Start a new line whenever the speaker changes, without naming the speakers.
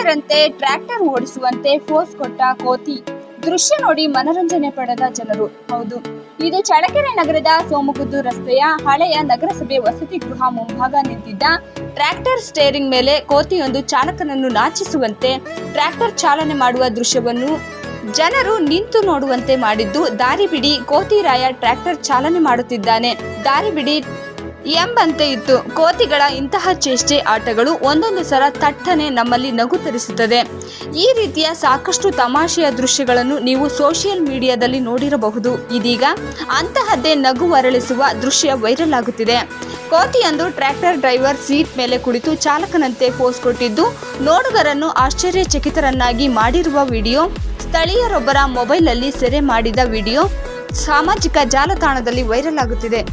ಚಾಲಕರಂತೆ tractor ಓಡಿಸುವಂತೆ force ಕೊಟ್ಟ ಕೋತಿ. ದೃಶ್ಯ ನೋಡಿ ಮನರಂಜನೆ ಪಡೆದ ಜನರು. ಹೌದು, ಇದು ಚಳ್ಳಕೆರೆ ನಗರದ ಸೋಮಗುದ್ದು ರಸ್ತೆಯ ಹಳೆಯ ನಗರಸಭೆ ವಸತಿ ಗೃಹ ಮುಂಭಾಗ ನಿಂತಿದ್ದ ಟ್ರ್ಯಾಕ್ಟರ್ ಸ್ಟೇರಿಂಗ್ ಮೇಲೆ ಕೋತಿಯೊಂದು ಚಾಲಕನನ್ನು ನಾಚಿಸುವಂತೆ ಟ್ರ್ಯಾಕ್ಟರ್ ಚಾಲನೆ ಮಾಡುವ ದೃಶ್ಯವನ್ನು ಜನರು ನಿಂತು ನೋಡುವಂತೆ ಮಾಡಿದ್ದು. ದಾರಿ ಬಿಡಿ, ಕೋತಿರಾಯ ಟ್ರ್ಯಾಕ್ಟರ್ ಚಾಲನೆ ಮಾಡುತ್ತಿದ್ದಾನೆ, ದಾರಿ ಬಿಡಿ ಎಂಬಂತೆ ಇತ್ತು. ಕೋತಿಗಳ ಇಂತಹ ಚೇಷ್ಟೆ ಆಟಗಳು ಒಂದೊಂದು ಸಲ ತಟ್ಟನೆ ನಮ್ಮಲ್ಲಿ ನಗು ತರಿಸುತ್ತದೆ. ಈ ರೀತಿಯ ಸಾಕಷ್ಟು ತಮಾಷೆಯ ದೃಶ್ಯಗಳನ್ನು ನೀವು ಸೋಷಿಯಲ್ ಮೀಡಿಯಾದಲ್ಲಿ ನೋಡಿರಬಹುದು. ಇದೀಗ ಅಂತಹದ್ದೇ ನಗು ಹೊರಳಿಸುವ ದೃಶ್ಯ ವೈರಲ್ ಆಗುತ್ತಿದೆ. ಕೋತಿಯೊಂದು ಟ್ರ್ಯಾಕ್ಟರ್ ಡ್ರೈವರ್ ಸೀಟ್ ಮೇಲೆ ಕುಳಿತು ಚಾಲಕನಂತೆ ಪೋಸ್ ಕೊಟ್ಟಿದ್ದು ನೋಡುಗರನ್ನು ಆಶ್ಚರ್ಯಚಕಿತರನ್ನಾಗಿ ಮಾಡಿರುವ ವಿಡಿಯೋ ಸ್ಥಳೀಯರೊಬ್ಬರ ಮೊಬೈಲ್ನಲ್ಲಿ ಸೆರೆ ಮಾಡಿದ ವಿಡಿಯೋ ಸಾಮಾಜಿಕ ಜಾಲತಾಣದಲ್ಲಿ ವೈರಲ್ ಆಗುತ್ತಿದೆ.